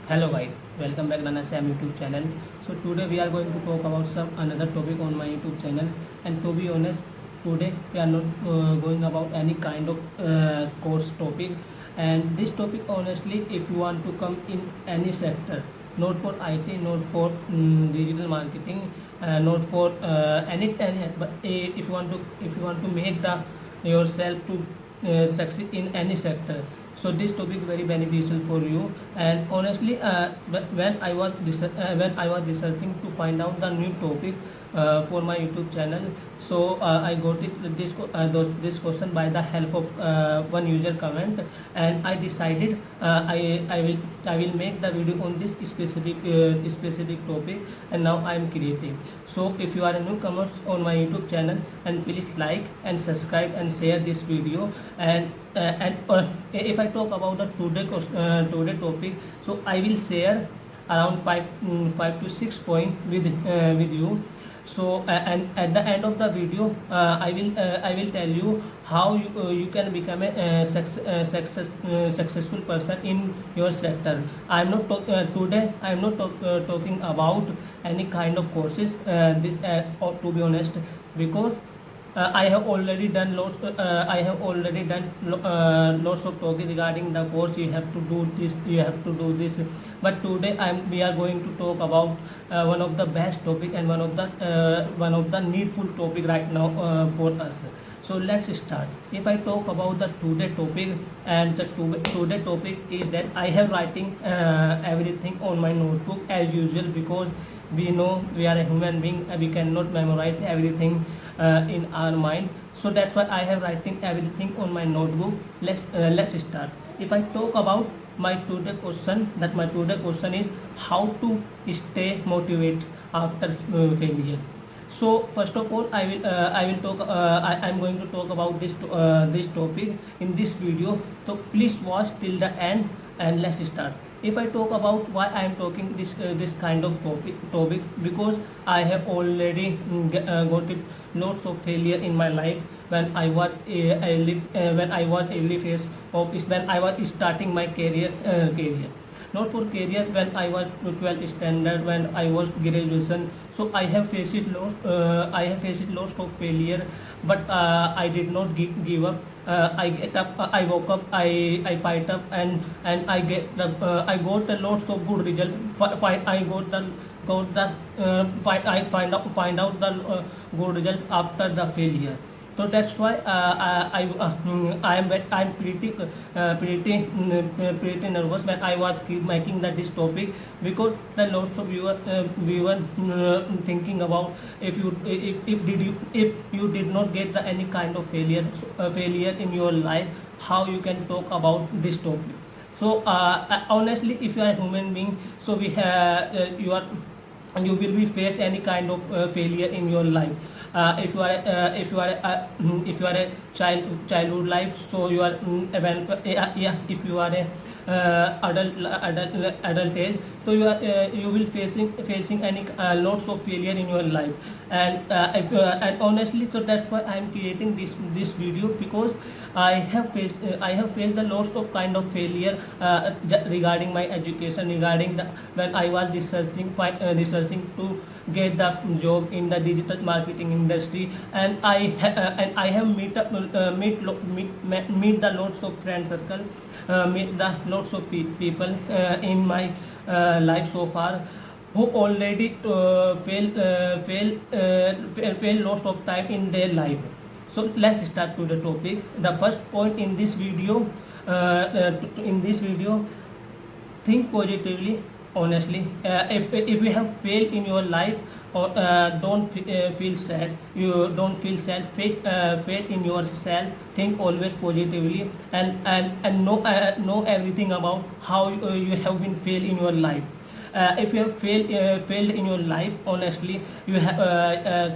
Hello guys, welcome back Nana Sam YouTube channel. So today we are going to talk about some another topic on my YouTube channel. And to be honest, today we are not going about any kind of course topic. And this topic, honestly, if you want to come in any sector, not for IT, not for digital marketing, not for any, but if you want to make the yourself to succeed in any sector, so this topic very beneficial for you. And honestly, when I was researching to find out the new topic for my YouTube channel, so I got this question by the help of one user comment, and I decided I will make the video on this specific topic, and now I am creating. So if you are a newcomer on my YouTube channel, and please like and subscribe and share this video. And if I talk about the today topic, so I will share around 5 to 6 points with you. So and at the end of the video, I will tell you how you can become a successful person in your sector. Today I am not talking about any kind of courses, this or to be honest, because I have already done lots of talking regarding the course. You have to do this, you have to do this. But today we are going to talk about one of the best topic, and one of the needful topic right now for us. So let's start. If I talk about the today topic, and the today topic is that I have writing everything on my notebook as usual, because we know we are a human being, we cannot memorize everything in our mind. So that's why I have writing everything on my notebook. Let's start. If I talk about my today question, that my today question is how to stay motivated after failure. So first of all, I'm going to talk about this topic in this video. So please watch till the end, and let's start. If I talk about why I am talking this kind of topic, because I have already got it lots of failure in my life when I was when I was early phase of when I was starting my career, not for career, when I was 12th standard, when I was graduation. So I have faced lots of failure, but I did not give up. I get up, I woke up, I fight up, and I got a lots of good result. I find out the good result after the failure. So that's why I'm pretty nervous when I was keep making this topic, because the lots of viewer thinking about, if you did not get any kind of failure in your life, how you can talk about this topic. So honestly, if you are a human being, so you will be face any kind of failure in your life. If you are a childhood life, so you are yeah, if you are a adult age, so you will facing any lots of failure in your life. And honestly, so that's why I am creating this video, because I have faced a lots of kind of failure regarding my education, regarding the when I was researching to get the job in the digital marketing industry. And I have meet the lots of friend circle, meet the lots of people in my life so far, who already fail lots of time in their life. So let's start to the topic. The first point in this video, think positively. Honestly, if you have failed in your life, or don't feel sad. You don't feel sad. Faith in yourself. Think always positively, and know everything about how you have been failed in your life. If you have failed in your life, honestly, you have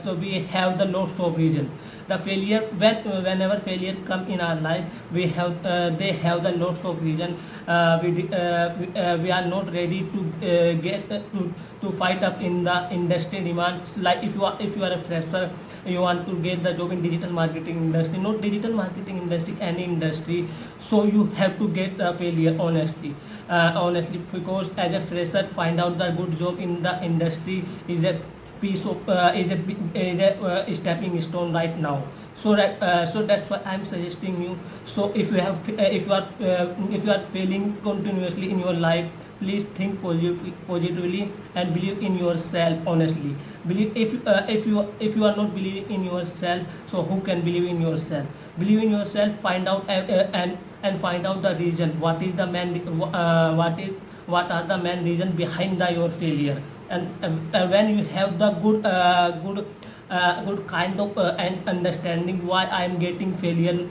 so we have the lots of reason. The failure, whenever failure come in our life, we have they have the lots of reason. We are not ready to get to fight up in the industry demands. Like if you are a fresher, you want to get the job in digital marketing industry, not digital marketing industry, any industry. So you have to get a failure, honestly, because as a fresher, find out the good job in the industry is a piece of stepping stone right now. So that's why I'm suggesting you. So if you are failing continuously in your life, please think positively and believe in yourself. Honestly, believe. If you are not believing in yourself, so who can believe in yourself? Believe in yourself. Find out and find out the reason. What are the main reason behind your failure? And when you have the good kind of understanding why I am getting failure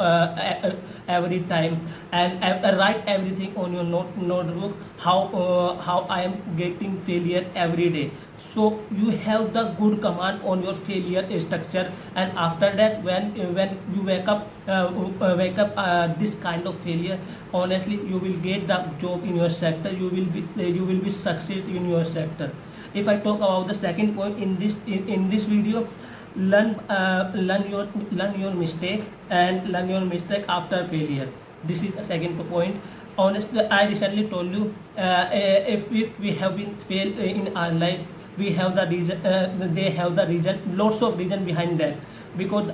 every time, and write everything on your notebook, how I am getting failure every day. So you have the good command on your failure structure, and after that, when you wake up this kind of failure, honestly, you will get the job in your sector. You will be succeed in your sector. If I talk about the second point in this video, learn your mistake and learn your mistake after failure. This is the second point. Honestly, I recently told you, if we have been failed in our life, we have the reason. They have the reason, lots of reason behind that. Because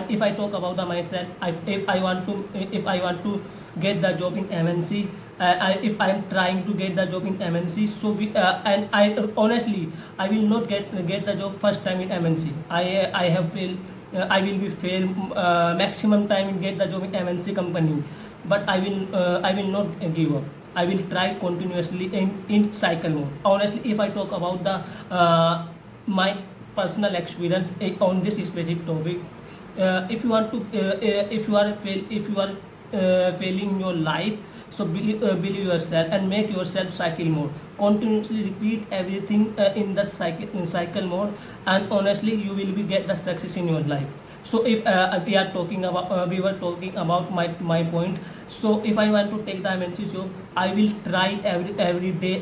if I talk about the myself, if I want to get the job in MNC, if I am trying to get the job in MNC, so and I honestly, I will not get the job first time in MNC. I have failed. I will be fail maximum time in get the job in MNC company, but I will not give up. I will try continuously in cycle mode. Honestly, if I talk about the my personal experience on this specific topic, if you want to if you are failing in your life, so believe yourself and make yourself cycle mode. Continuously repeat everything in the cycle mode, and honestly, you will be get the success in your life. So if we were talking about my point. So if I want to take the MNC job, I will try every day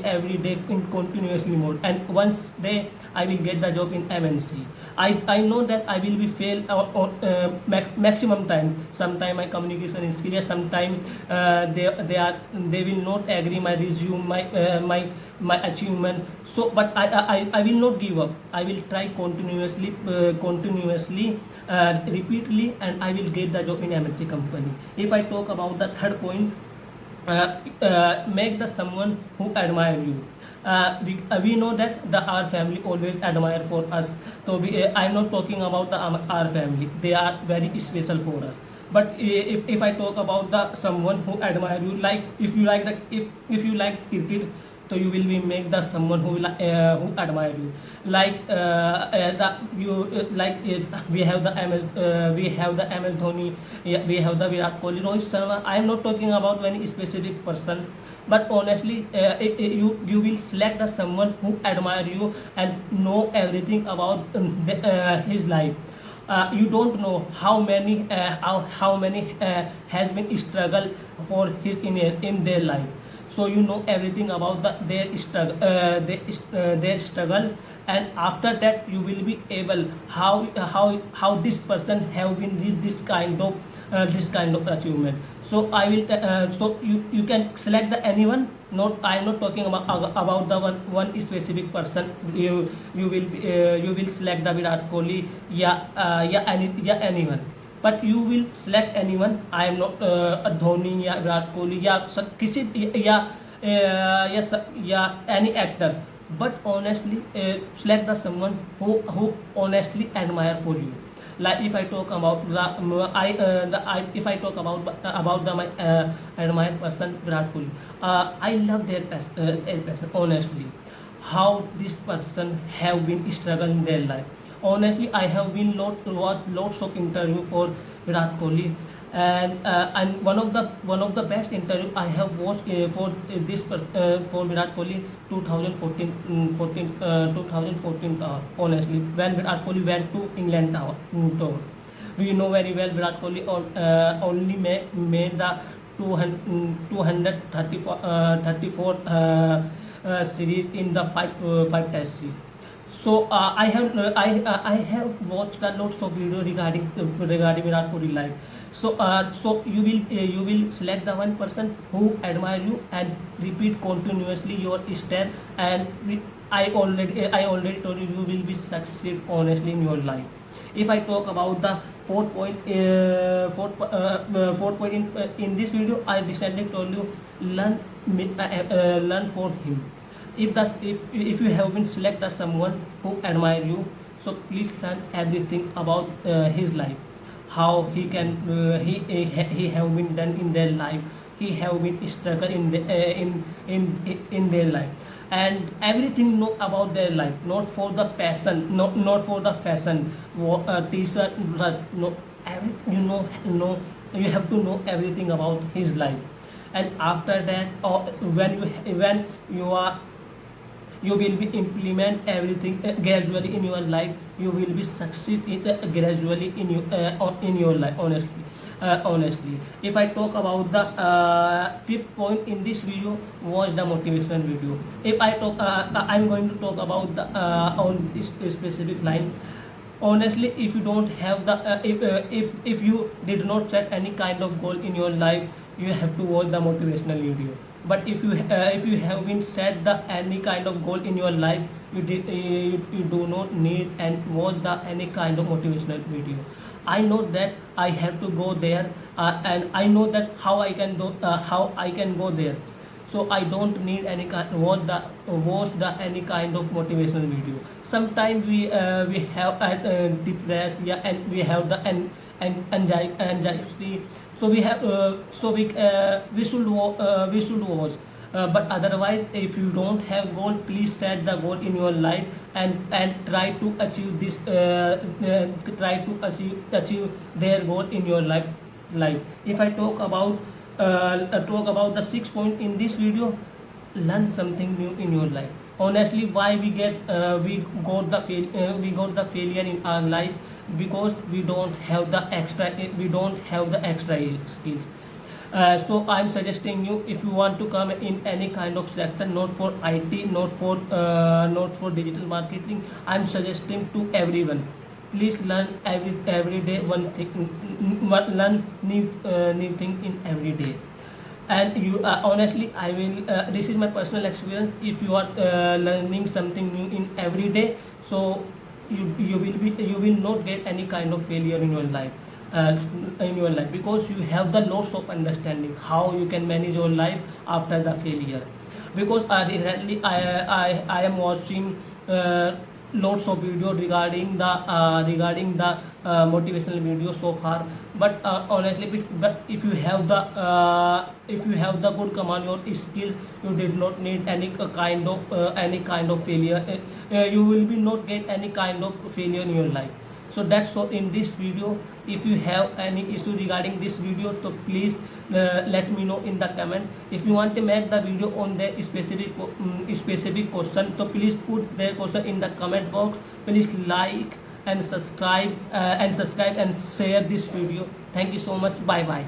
in continuously mode, and once day I will get the job in MNC. I know that I will be fail on maximum time. Sometime my communication is clear. Sometime they will not agree my resume, my achievement. So but I will not give up. I will try continuously repeatedly, and I will get the job in MNC company. If I talk about the third point, make the someone who admire you. We know that our family always admire for us. So I'm not talking about our family. They are very special for us. But if I talk about the someone who admire you, like if you like cricket, so you will be make the someone who admire you. Like we have the MS Dhoni, we have the Virat Kohli, Rohit Sharma. I am not talking about any specific person, but honestly, you will select the someone who admire you and know everything about his life. You don't know how many has been struggle for his in their life. So you know everything about their struggle, and after that you will be able how this person have been reached this kind of achievement. So I will so you can select the anyone. Not I am not talking about the one specific person. You will select the Virat Kohli, anyone. But you will select anyone. I am not Dhoni या Virat Kohli या any actor. But honestly, select the someone who honestly admire for you. Like if I talk about if I talk about my admired person Virat Kohli, I love their person. Honestly, how this person have been struggle in their life. Honestly, I have been lots of interview for Virat Kohli, and one of the best interview I have watched for Virat Kohli 2014 honestly, when Virat Kohli went to England tour. we know very well Virat Kohli only made the 234 series in the five test series. So I have watched a lots of video regarding Virat Kohli life. So you will select the one person who admire you and repeat continuously your step, and I already told you will be succeed honestly in your life. If I talk about the fourth point in this video, I recently told you learn for him. If you have been selected someone who admire you, so please learn everything about his life, how he can he have been done in their life, he have been struggle in in their life, and everything know about their life, not for the passion, not for the fashion, t-shirt, no, you have to know everything about his life. And after that, or when you will be implement everything gradually in your life, you will be succeed gradually in your life, honestly. If I talk about the fifth point in this video, watch the motivation video. If I talk I'm going to talk about the on this specific line. Honestly, if you don't have the if you did not set any kind of goal in your life, you have to watch the motivational video. But if you have been set the any kind of goal in your life, you do not need and watch the any kind of motivational video. I know that I have to go there, and I know that how I can go there. So I don't need any kind watch the any kind of motivational video. Sometimes we have depressed, yeah, and we have the anxiety. So we should watch. But otherwise, if you don't have goal, please set the goal in your life, and try to achieve this try to achieve their goal in your life. If I talk about the 6 point in this video, learn something new in your life. Honestly, why we got the failure in our life? Because we don't have the extra skills. So I'm suggesting you, if you want to come in any kind of sector, not for IT, not for digital marketing, I'm suggesting to everyone, please learn every day one thing, learn new thing in every day. And you honestly, I will this is my personal experience. If you are learning something new in every day, so you will not get any kind of failure in your life, because you have the lots of understanding how you can manage your life after the failure. Because recently I am watching lots of video regarding the motivational video so far. But honestly, but if you have the good command your skills, you did not need any kind of failure. You will be not get any kind of failure in your life. So that's all in this video. If you have any issue regarding this video, so please let me know in the comment. If you want to make the video on the specific question, so please put the question in the comment box. Please like and subscribe and share this video. Thank you so much. Bye bye.